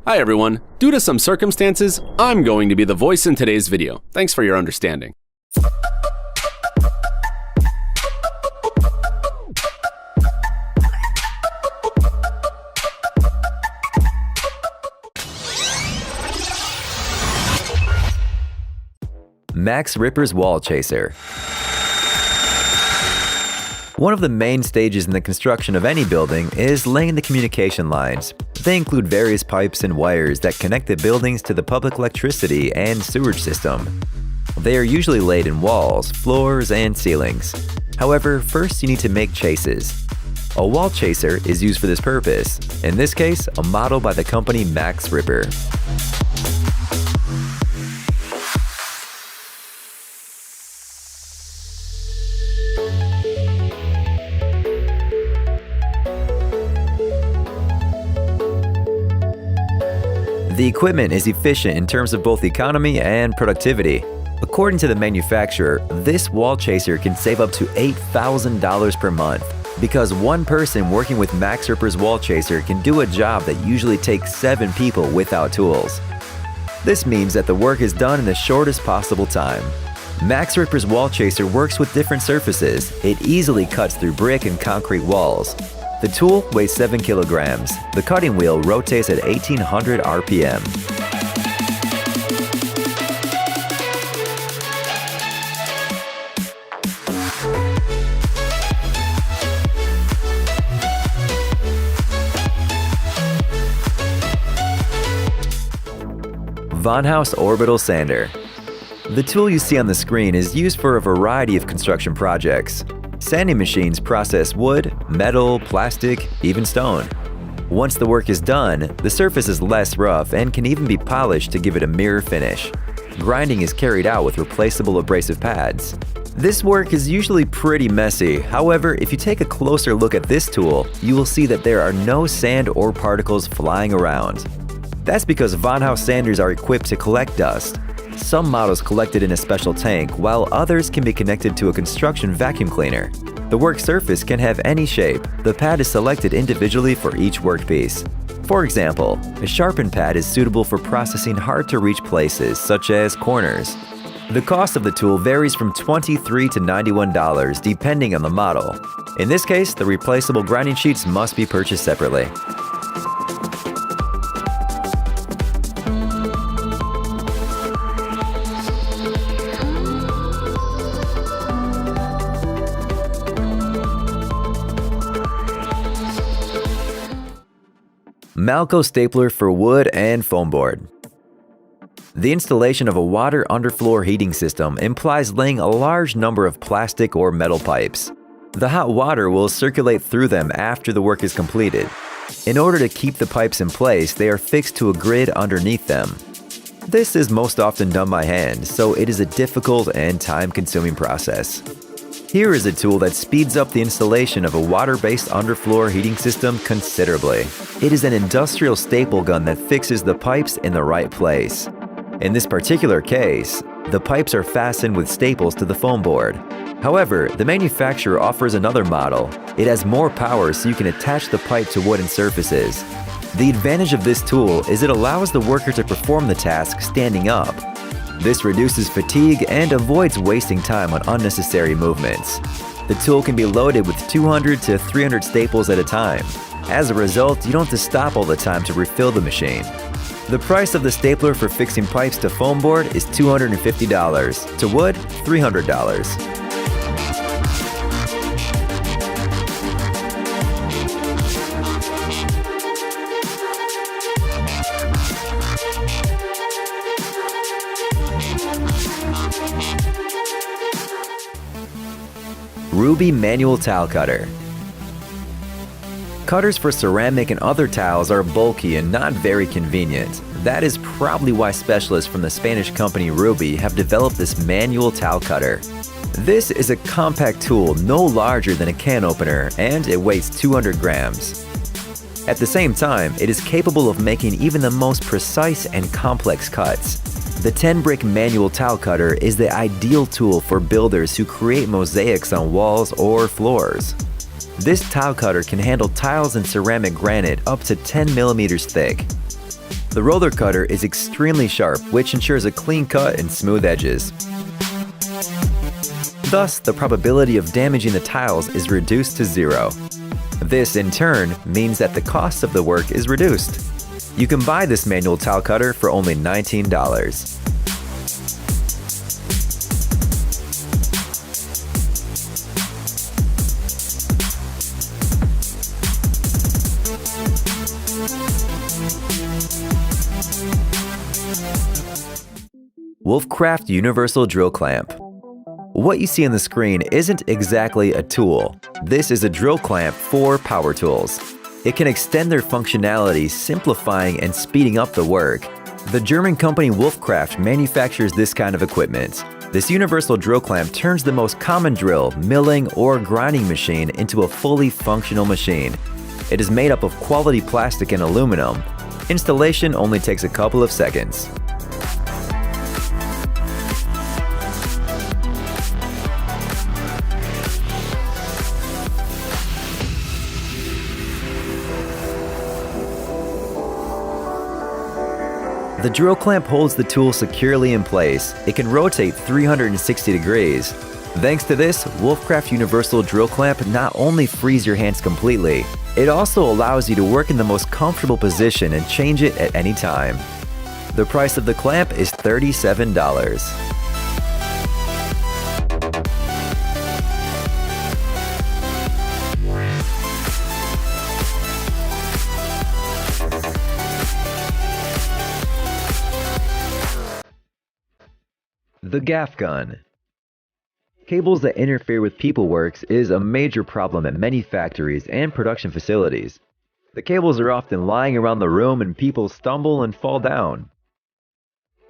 Hi everyone, due to some circumstances, I'm going to be the voice in today's video. Thanks for your understanding. Max Ripper's Wall Chaser. One of the main stages in the construction of any building is laying the communication lines. They include various pipes and wires that connect the buildings to the public electricity and sewage system. They are usually laid in walls, floors, and ceilings. However, first you need to make chases. A wall chaser is used for this purpose, in this case, a model by the company Max Ripper. The equipment is efficient in terms of both economy and productivity. According to the manufacturer, this wall chaser can save up to $8,000 per month because one person working with Max Ripper's wall chaser can do a job that usually takes 7 people without tools. This means that the work is done in the shortest possible time. Max Ripper's wall chaser works with different surfaces. It easily cuts through brick and concrete walls. The tool weighs 7 kilograms. The cutting wheel rotates at 1800 RPM. Von Haus Orbital Sander. The tool you see on the screen is used for a variety of construction projects. Sanding machines process wood, metal, plastic, even stone. Once the work is done, the surface is less rough and can even be polished to give it a mirror finish. Grinding is carried out with replaceable abrasive pads. This work is usually pretty messy. However, if you take a closer look at this tool, you will see that there are no sand or particles flying around. That's because Von Haus sanders are equipped to collect dust. Some models collect it in a special tank, while others can be connected to a construction vacuum cleaner. The work surface can have any shape. The pad is selected individually for each workpiece. For example, a sharpened pad is suitable for processing hard-to-reach places, such as corners. The cost of the tool varies from $23 to $91, depending on the model. In this case, the replaceable grinding sheets must be purchased separately. Malco stapler for wood and foam board. The installation of a water underfloor heating system implies laying a large number of plastic or metal pipes. The hot water will circulate through them after the work is completed. In order to keep the pipes in place, they are fixed to a grid underneath them. This is most often done by hand, so it is a difficult and time-consuming process. Here is a tool that speeds up the installation of a water-based underfloor heating system considerably. It is an industrial staple gun that fixes the pipes in the right place. In this particular case, the pipes are fastened with staples to the foam board. However, the manufacturer offers another model. It has more power so you can attach the pipe to wooden surfaces. The advantage of this tool is it allows the worker to perform the task standing up. This reduces fatigue and avoids wasting time on unnecessary movements. The tool can be loaded with 200 to 300 staples at a time. As a result, you don't have to stop all the time to refill the machine. The price of the stapler for fixing pipes to foam board is $250. To wood, $300. Ruby Manual Tile Cutter. Cutters for ceramic and other tiles are bulky and not very convenient. That is probably why specialists from the Spanish company Ruby have developed this manual tile cutter. This is a compact tool no larger than a can opener, and it weighs 200 grams. At the same time, it is capable of making even the most precise and complex cuts. The 10-brick manual tile cutter is the ideal tool for builders who create mosaics on walls or floors. This tile cutter can handle tiles and ceramic granite up to 10 millimeters thick. The roller cutter is extremely sharp, which ensures a clean cut and smooth edges. Thus, the probability of damaging the tiles is reduced to zero. This, in turn, means that the cost of the work is reduced. You can buy this manual tile cutter for only $19. Wolfcraft Universal Drill Clamp. What you see on the screen isn't exactly a tool. This is a drill clamp for power tools. It can extend their functionality, simplifying and speeding up the work. The German company Wolfcraft manufactures this kind of equipment. This universal drill clamp turns the most common drill, milling, or grinding machine into a fully functional machine. It is made up of quality plastic and aluminum. Installation only takes a couple of seconds. The drill clamp holds the tool securely in place. It can rotate 360 degrees. Thanks to this, Wolfcraft Universal Drill Clamp not only frees your hands completely, it also allows you to work in the most comfortable position and change it at any time. The price of the clamp is $37. The gaff gun. Cables that interfere with people works is a major problem at many factories and production facilities. The cables are often lying around the room and people stumble and fall down.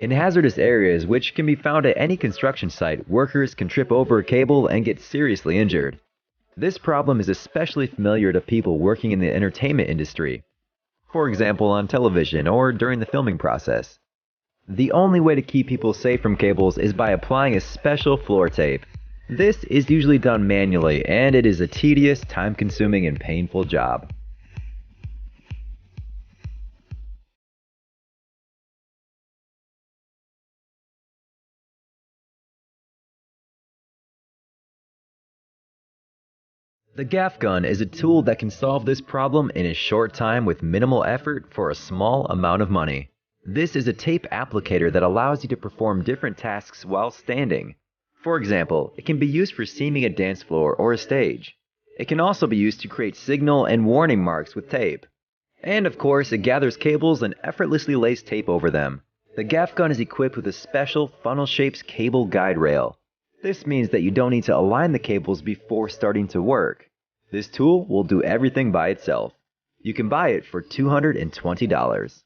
In hazardous areas, which can be found at any construction site, workers can trip over a cable and get seriously injured. This problem is especially familiar to people working in the entertainment industry, for example on television or during the filming process. The only way to keep people safe from cables is by applying a special floor tape. This is usually done manually, and it is a tedious, time-consuming, and painful job. The gaff gun is a tool that can solve this problem in a short time with minimal effort for a small amount of money. This is a tape applicator that allows you to perform different tasks while standing. For example, it can be used for seaming a dance floor or a stage. It can also be used to create signal and warning marks with tape. And of course, it gathers cables and effortlessly lays tape over them. The gaff gun is equipped with a special funnel-shaped cable guide rail. This means that you don't need to align the cables before starting to work. This tool will do everything by itself. You can buy it for $220.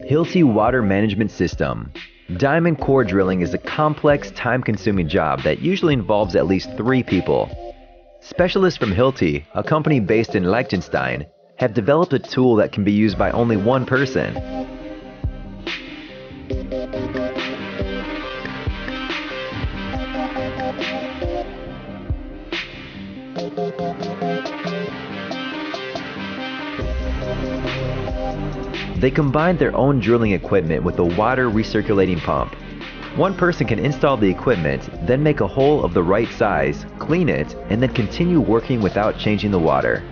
Hilti Water Management System. Diamond core drilling is a complex, time-consuming job that usually involves at least 3 people. Specialists from Hilti, a company based in Liechtenstein, have developed a tool that can be used by only one person. They combined their own drilling equipment with a water recirculating pump. One person can install the equipment, then make a hole of the right size, clean it, and then continue working without changing the water.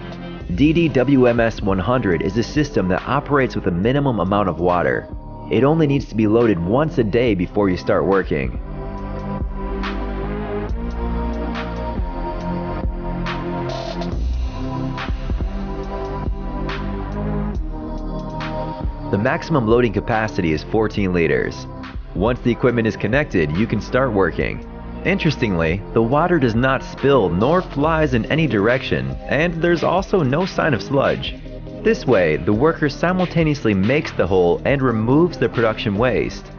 DDWMS 100 is a system that operates with a minimum amount of water. It only needs to be loaded once a day before you start working. The maximum loading capacity is 14 liters. Once the equipment is connected, you can start working. Interestingly, the water does not spill nor flies in any direction, and there's also no sign of sludge. This way, the worker simultaneously makes the hole and removes the production waste.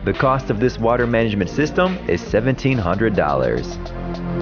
The cost of this water management system is $1,700.